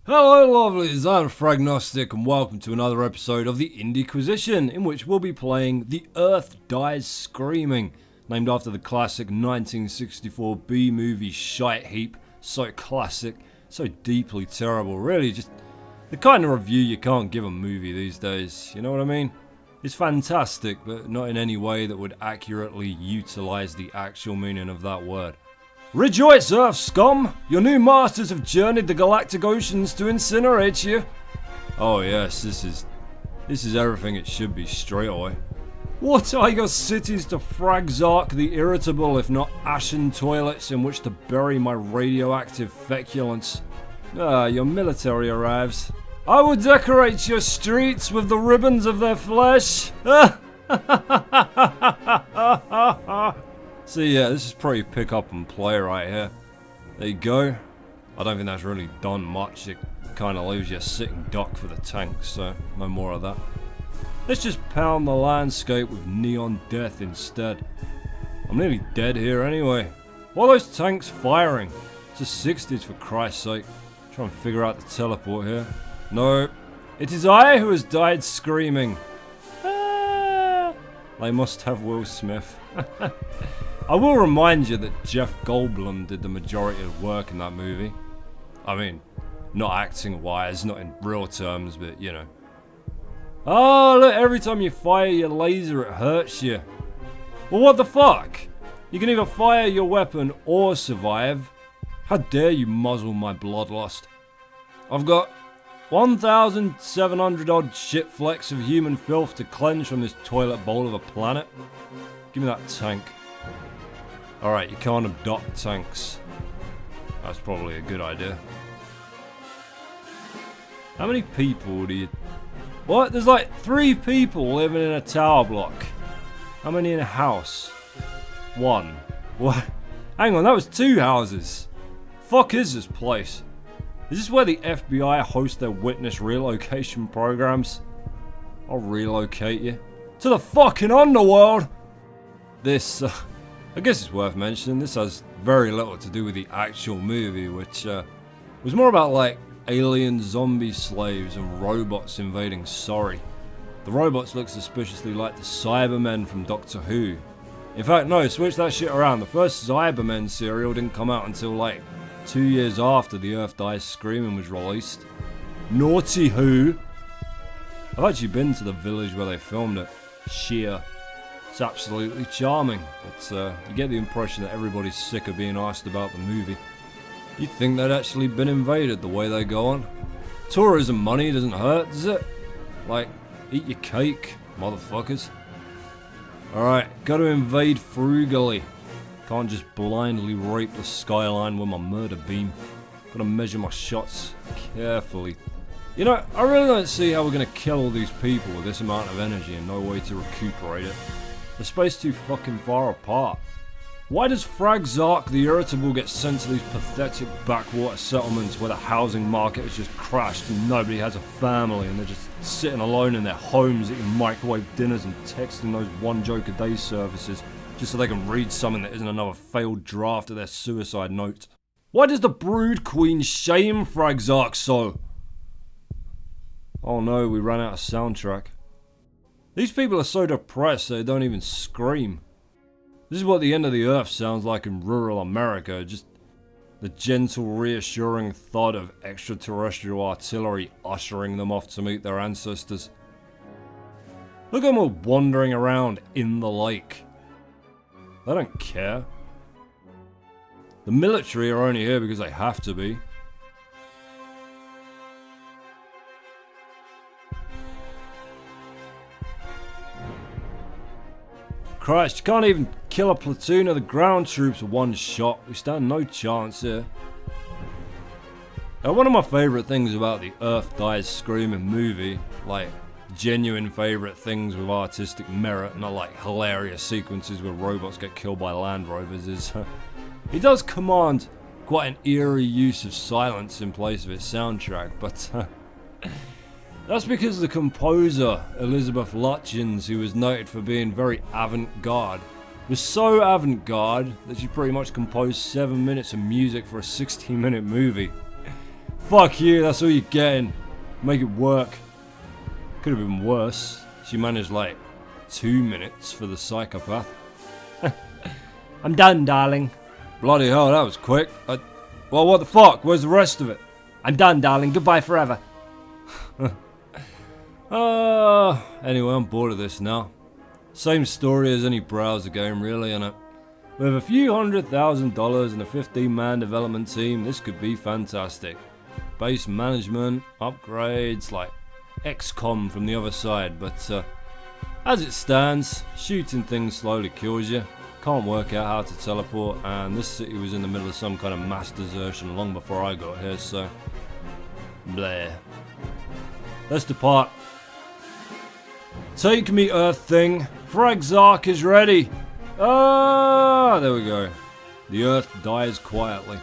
Hello lovelies, I'm Fragnostic and welcome to another episode of the Indiequisition, in which we'll be playing The Earth Dies Screaming, named after the classic 1964 B-movie shite heap. So classic, so deeply terrible, really just the kind of review you can't give a movie these days, you know what I mean? It's fantastic, but not in any way that would accurately utilize the actual meaning of that word. Rejoice, Earth scum! Your new masters have journeyed the galactic oceans to incinerate you. Oh yes, this is everything it should be straight away. What are your cities to Fragnostic the irritable, if not ashen toilets in which to bury my radioactive feculence? Your military arrives. I will decorate your streets with the ribbons of their flesh. So yeah, this is pretty pick up and play right here. There you go. I don't think that's really done much. It kind of leaves you a sitting duck for the tanks, so no more of that. Let's just pound the landscape with neon death instead. I'm nearly dead here anyway. What are those tanks firing? It's the 60s for Christ's sake. Trying to figure out the teleport here. No, it is I who has died screaming. They must have Will Smith. I will remind you that Jeff Goldblum did the majority of work in that movie. I mean, not acting wise, not in real terms, but you know. Oh, look, every time you fire your laser, it hurts you. Well, what the fuck? You can either fire your weapon or survive. How dare you muzzle my bloodlust? I've got 1,700 odd shit flecks of human filth to cleanse from this toilet bowl of a planet. Give me that tank. Alright, you can't adopt tanks. That's probably a good idea. How many people do you... What? There's like 3 people living in a tower block. How many in a house? 1. What? Hang on, that was 2 houses. Fuck is this place? Is this where the FBI host their witness relocation programs? I'll relocate you to the fucking underworld! This, I guess it's worth mentioning, this has very little to do with the actual movie, which was more about like alien zombie slaves and robots invading Sorry. The robots look suspiciously like the Cybermen from Doctor Who. In fact, no, switch that shit around. The first Cybermen serial didn't come out until like 2 years after The Earth Dies Screaming was released. Naughty Who. I've actually been to the village where they filmed it. Sheer. It's absolutely charming, but you get the impression that everybody's sick of being asked about the movie. You'd think they'd actually been invaded the way they go on. Tourism money doesn't hurt, does it? Like, eat your cake, motherfuckers. Alright, gotta invade frugally. Can't just blindly rape the skyline with my murder beam. Gotta measure my shots carefully. You know, I really don't see how we're gonna kill all these people with this amount of energy and no way to recuperate it. The space too fucking far apart. Why does Fragnostic the irritable get sent to these pathetic backwater settlements where the housing market has just crashed and nobody has a family and they're just sitting alone in their homes eating microwave dinners and texting those one joke a day services just so they can read something that isn't another failed draft of their suicide note? Why does the Brood Queen shame Fragnostic so? Oh no, we ran out of soundtrack. These people are so depressed they don't even scream. This is what the end of the earth sounds like in rural America, just the gentle reassuring thud of extraterrestrial artillery ushering them off to meet their ancestors. Look at them all wandering around in the lake. They don't care. The military are only here because they have to be. Christ, you can't even kill a platoon of the ground troops with one shot. We stand no chance here. Now, one of my favourite things about the Earth Dies Screaming movie, like genuine favourite things with artistic merit, not like hilarious sequences where robots get killed by Land Rovers, is he does command quite an eerie use of silence in place of its soundtrack, but that's because the composer, Elizabeth Lutjens, who was noted for being very avant-garde, was so avant-garde that she pretty much composed 7 minutes of music for a 16-minute movie. Fuck you, that's all you're getting. Make it work. Could have been worse. She managed like 2 minutes for the psychopath. I'm done, darling. Bloody hell, that was quick. Well, what the fuck? Where's the rest of it? I'm done, darling. Goodbye forever. Anyway, I'm bored of this now. Same story as any browser game, really, innit? With a few $100,000 and a 15-man development team, this could be fantastic. Base management, upgrades, like XCOM from the other side, but as it stands, shooting things slowly kills you. Can't work out how to teleport, and this city was in the middle of some kind of mass desertion long before I got here, so bleh. Let's depart. Take me, Earth thing. Fragnostic is ready. Ah, there we go. The Earth dies quietly.